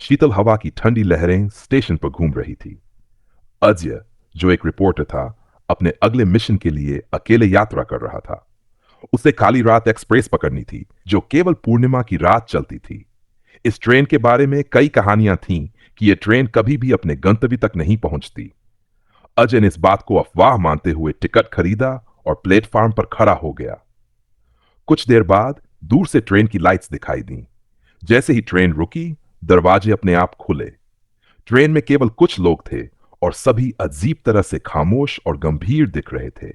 शीतल हवा की ठंडी लहरें स्टेशन पर घूम रही थी। अजय, जो एक रिपोर्टर था, अपने अगले मिशन के लिए अकेले यात्रा कर रहा था। उसे काली रात एक्सप्रेस पकड़नी थी, जो केवल पूर्णिमा की रात चलती थी। इस ट्रेन के बारे में कई कहानियां थीं कि यह ट्रेन कभी भी अपने गंतव्य तक नहीं पहुंचती। अजय ने इस बात को अफवाह मानते हुए टिकट खरीदा और प्लेटफॉर्म पर खड़ा हो गया। कुछ देर बाद दूर से ट्रेन की लाइट्स दिखाई दी। जैसे ही ट्रेन रुकी, दरवाजे अपने आप खुले। ट्रेन में केवल कुछ लोग थे और सभी अजीब तरह से खामोश और गंभीर दिख रहे थे।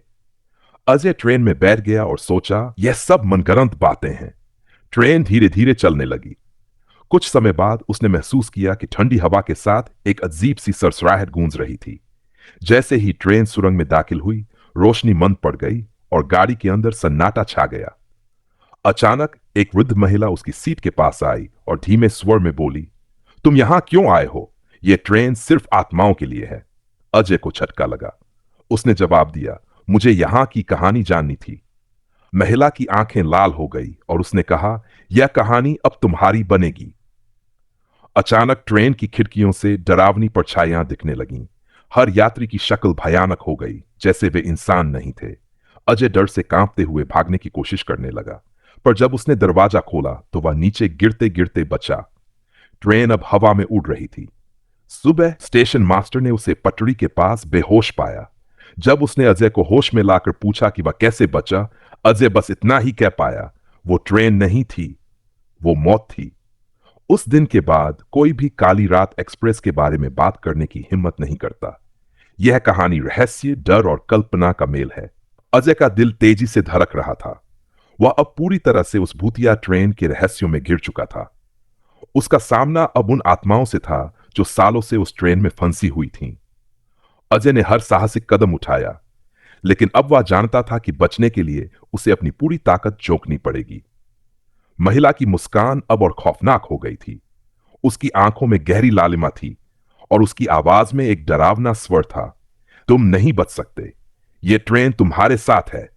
अजय ट्रेन में बैठ गया और सोचा, यह सब मनगढ़ंत बातें हैं। ट्रेन धीरे धीरे चलने लगी। कुछ समय बाद उसने महसूस किया कि ठंडी हवा के साथ एक अजीब सी सरसराहट गूंज रही थी। जैसे ही ट्रेन सुरंग में दाखिल हुई, रोशनी मंद पड़ गई और गाड़ी के अंदर सन्नाटा छा गया। अचानक एक वृद्ध महिला उसकी सीट के पास आई और धीमे स्वर में बोली, तुम यहां क्यों आए हो? यह ट्रेन सिर्फ आत्माओं के लिए है। अजय को झटका लगा। उसने जवाब दिया, मुझे यहां की कहानी जाननी थी। महिला की आंखें लाल हो गई और उसने कहा, यह कहानी अब तुम्हारी बनेगी। अचानक ट्रेन की खिड़कियों से डरावनी परछाइयां दिखने लगीं। हर यात्री की शक्ल भयानक हो गई, जैसे वे इंसान नहीं थे। अजय डर से कांपते हुए भागने की कोशिश करने लगा, पर जब उसने दरवाजा खोला तो वह नीचे गिरते गिरते बचा। ट्रेन अब हवा में उड़ रही थी। सुबह स्टेशन मास्टर ने उसे पटरी के पास बेहोश पाया। जब उसने अजय को होश में लाकर पूछा कि वह कैसे बचा, अजय बस इतना ही कह पाया, वो ट्रेन नहीं थी, वो मौत थी। उस दिन के बाद कोई भी काली रात एक्सप्रेस के बारे में बात करने की हिम्मत नहीं करता। यह कहानी रहस्य, डर और कल्पना का मेल है। अजय का दिल तेजी से धड़क रहा था। वह अब पूरी तरह से उस भूतिया ट्रेन के रहस्यों में घिर चुका था। उसका सामना अब उन आत्माओं से था जो सालों से उस ट्रेन में फंसी हुई थीं। अजय ने हर साहसिक कदम उठाया, लेकिन अब वह जानता था कि बचने के लिए उसे अपनी पूरी ताकत झोंकनी पड़ेगी। महिला की मुस्कान अब और खौफनाक हो गई थी। उसकी आंखों में गहरी लालिमा थी और उसकी आवाज में एक डरावना स्वर था, तुम नहीं बच सकते। यह ट्रेन तुम्हारे साथ है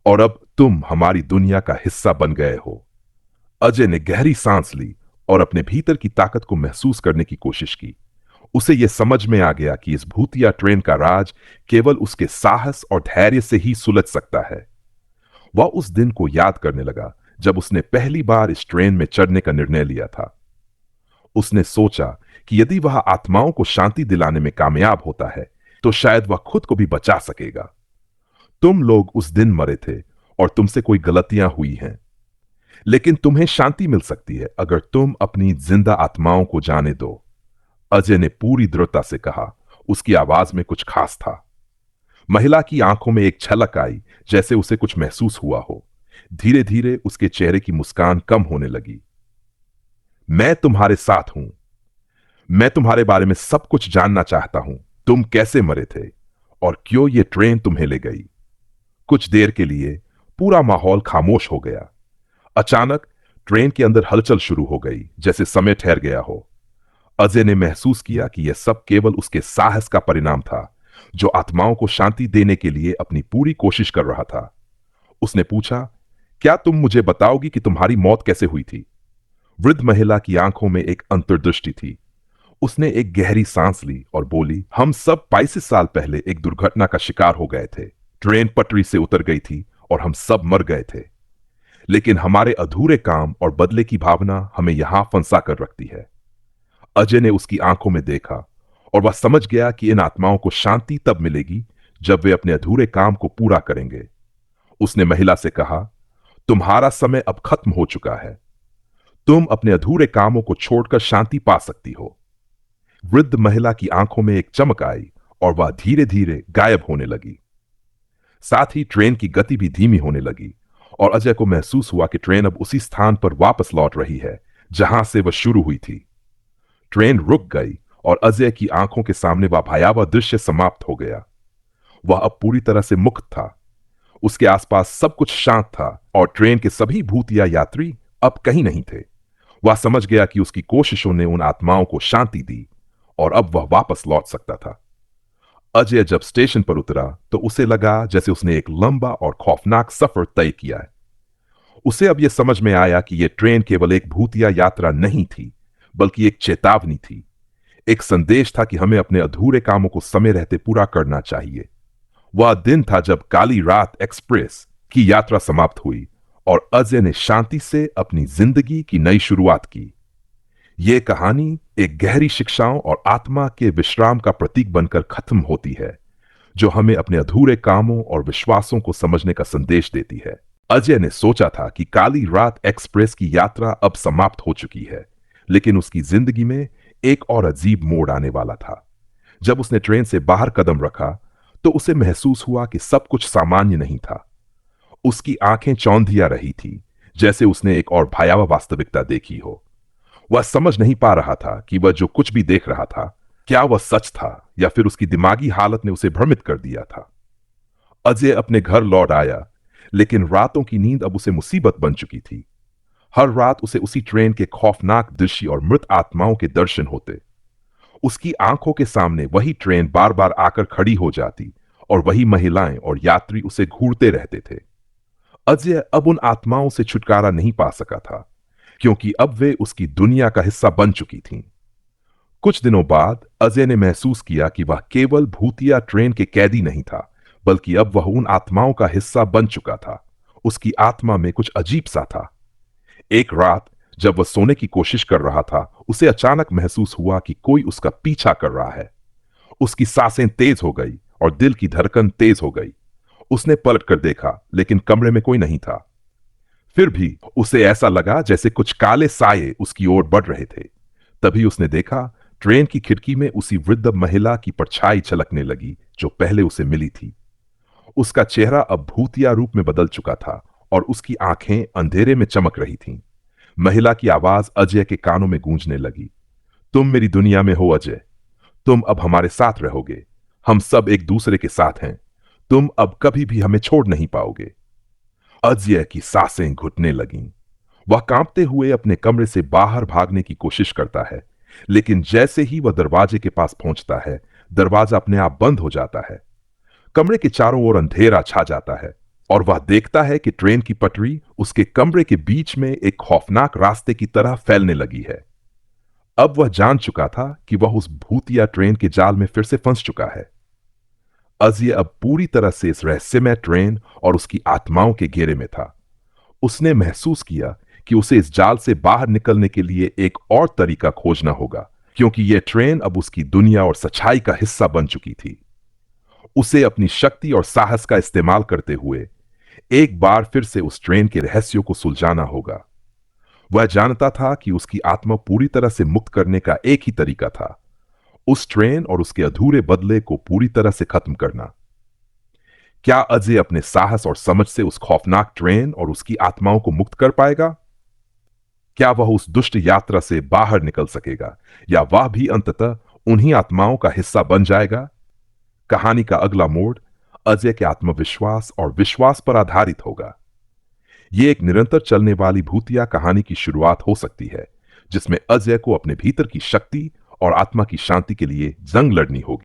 और अब तुम हमारी दुनिया का हिस्सा बन गए हो। अजय ने गहरी सांस ली और अपने भीतर की ताकत को महसूस करने की कोशिश की। उसे यह समझ में आ गया कि इस भूतिया ट्रेन का राज केवल उसके साहस और धैर्य से ही सुलझ सकता है। वह उस दिन को याद करने लगा जब उसने पहली बार इस ट्रेन में चढ़ने का निर्णय लिया था। उसने सोचा कि यदि वह आत्माओं को शांति दिलाने में कामयाब होता है तो शायद वह खुद को भी बचा सकेगा। तुम लोग उस दिन मरे थे और तुमसे कोई गलतियां हुई हैं, लेकिन तुम्हें शांति मिल सकती है अगर तुम अपनी जिंदा आत्माओं को जाने दो। अजय ने पूरी दृढ़ता से कहा। उसकी आवाज में कुछ खास था। महिला की आंखों में एक झलक आई, जैसे उसे कुछ महसूस हुआ हो। धीरे धीरे उसके चेहरे की मुस्कान कम होने लगी। मैं तुम्हारे साथ हूं। मैं तुम्हारे बारे में सब कुछ जानना चाहता हूं। तुम कैसे मरे थे और क्यों यह ट्रेन तुम्हें ले गई। कुछ देर के लिए पूरा माहौल खामोश हो गया। अचानक ट्रेन के अंदर हलचल शुरू हो गई, जैसे समय ठहर गया हो। अजय ने महसूस किया कि यह सब केवल उसके साहस का परिणाम था, जो आत्माओं को शांति देने के लिए अपनी पूरी कोशिश कर रहा था। उसने पूछा, क्या तुम मुझे बताओगी कि तुम्हारी मौत कैसे हुई थी? वृद्ध महिला की आंखों में एक अंतर्दृष्टि थी। उसने एक गहरी सांस ली और बोली, हम सब 22 साल पहले एक दुर्घटना का शिकार हो गए थे। ट्रेन पटरी से उतर गई थी और हम सब मर गए थे। लेकिन हमारे अधूरे काम और बदले की भावना हमें यहां फंसा कर रखती है। अजय ने उसकी आंखों में देखा और वह समझ गया कि इन आत्माओं को शांति तब मिलेगी जब वे अपने अधूरे काम को पूरा करेंगे। उसने महिला से कहा, तुम्हारा समय अब खत्म हो चुका है। तुम अपने अधूरे कामों को छोड़कर शांति पा सकती हो। वृद्ध महिला की आंखों में एक चमक आई और वह धीरे धीरे गायब होने लगी। साथ ही ट्रेन की गति भी धीमी होने लगी और अजय को महसूस हुआ कि ट्रेन अब उसी स्थान पर वापस लौट रही है जहां से वह शुरू हुई थी। ट्रेन रुक गई और अजय की आंखों के सामने वह भयावह दृश्य समाप्त हो गया। वह अब पूरी तरह से मुक्त था। उसके आसपास सब कुछ शांत था और ट्रेन के सभी भूतिया यात्री अब कहीं नहीं थे। वह समझ गया कि उसकी कोशिशों ने उन आत्माओं को शांति दी और अब वह वापस लौट सकता था। अजय जब स्टेशन पर उतरा तो उसे लगा जैसे उसने एक लंबा और खौफनाक सफर तय किया है। उसे अब यह समझ में आया कि यह ट्रेन केवल एक भूतिया यात्रा नहीं थी, बल्कि एक चेतावनी थी। एक संदेश था कि हमें अपने अधूरे कामों को समय रहते पूरा करना चाहिए। वह दिन था जब काली रात एक्सप्रेस की यात्रा समाप्त हुई और अजय ने शांति से अपनी जिंदगी की नई शुरुआत की। यह कहानी एक गहरी शिक्षाओं और आत्मा के विश्राम का प्रतीक बनकर खत्म होती है, जो हमें अपने अधूरे कामों और विश्वासों को समझने का संदेश देती है। अजय ने सोचा था कि काली रात एक्सप्रेस की यात्रा अब समाप्त हो चुकी है, लेकिन उसकी जिंदगी में एक और अजीब मोड़ आने वाला था। जब उसने ट्रेन से बाहर कदम रखा तो उसे महसूस हुआ कि सब कुछ सामान्य नहीं था। उसकी आंखें चौंधिया रही थी, जैसे उसने एक और भयावह वास्तविकता देखी हो। वह समझ नहीं पा रहा था कि वह जो कुछ भी देख रहा था, क्या वह सच था या फिर उसकी दिमागी हालत ने उसे भ्रमित कर दिया था। अजय अपने घर लौट आया, लेकिन रातों की नींद अब उसे मुसीबत बन चुकी थी। हर रात उसे उसी ट्रेन के खौफनाक दृश्य और मृत आत्माओं के दर्शन होते। उसकी आंखों के सामने वही ट्रेन बार बार आकर खड़ी हो जाती और वही महिलाएं और यात्री उसे घूरते रहते थे। अजय अब उन आत्माओं से छुटकारा नहीं पा सका था, क्योंकि अब वे उसकी दुनिया का हिस्सा बन चुकी थीं। कुछ दिनों बाद अजय ने महसूस किया कि वह केवल भूतिया ट्रेन के कैदी नहीं था, बल्कि अब वह उन आत्माओं का हिस्सा बन चुका था। उसकी आत्मा में कुछ अजीब सा था। एक रात जब वह सोने की कोशिश कर रहा था, उसे अचानक महसूस हुआ कि कोई उसका पीछा कर रहा है। उसकी सांसें तेज हो गई और दिल की धड़कन तेज हो गई। उसने पलट कर देखा, लेकिन कमरे में कोई नहीं था। फिर भी उसे ऐसा लगा जैसे कुछ काले साये उसकी ओर बढ़ रहे थे। तभी उसने देखा, ट्रेन की खिड़की में उसी वृद्ध महिला की परछाई झलकने लगी जो पहले उसे मिली थी। उसका चेहरा अब भूतिया रूप में बदल चुका था और उसकी आंखें अंधेरे में चमक रही थीं। महिला की आवाज अजय के कानों में गूंजने लगी। तुम मेरी दुनिया में हो अजय। तुम अब हमारे साथ रहोगे। हम सब एक दूसरे के साथ हैं। तुम अब कभी भी हमें छोड़ नहीं पाओगे। अजय की सांसें घुटने लगीं। वह कांपते हुए अपने कमरे से बाहर भागने की कोशिश करता है, लेकिन जैसे ही वह दरवाजे के पास पहुंचता है, दरवाजा अपने आप बंद हो जाता है। कमरे के चारों ओर अंधेरा छा जाता है और वह देखता है कि ट्रेन की पटरी उसके कमरे के बीच में एक खौफनाक रास्ते की तरह फैलने लगी है। अब वह जान चुका था कि वह उस भूतिया ट्रेन के जाल में फिर से फंस चुका है। अजय अब पूरी तरह से इस रहस्यमय ट्रेन और उसकी आत्माओं के घेरे में था। उसने महसूस किया कि उसे इस जाल से बाहर निकलने के लिए एक और तरीका खोजना होगा, क्योंकि यह ट्रेन अब उसकी दुनिया और सच्चाई का हिस्सा बन चुकी थी। उसे अपनी शक्ति और साहस का इस्तेमाल करते हुए एक बार फिर से उस ट्रेन के रहस्यों को सुलझाना होगा। वह जानता था कि उसकी आत्मा पूरी तरह से मुक्त करने का एक ही तरीका था, उस ट्रेन और उसके अधूरे बदले को पूरी तरह से खत्म करना। क्या अजय अपने साहस और समझ से उस खौफनाक ट्रेन और उसकी आत्माओं को मुक्त कर पाएगा? क्या वह उस दुष्ट यात्रा से बाहर निकल सकेगा, या वह भी अंततः उन्हीं आत्माओं का हिस्सा बन जाएगा? कहानी का अगला मोड़ अजय के आत्मविश्वास और विश्वास पर आधारित होगा। यह एक निरंतर चलने वाली भूतिया कहानी की शुरुआत हो सकती है, जिसमें अजय को अपने भीतर की शक्ति और आत्मा की शांति के लिए जंग लड़नी होगी।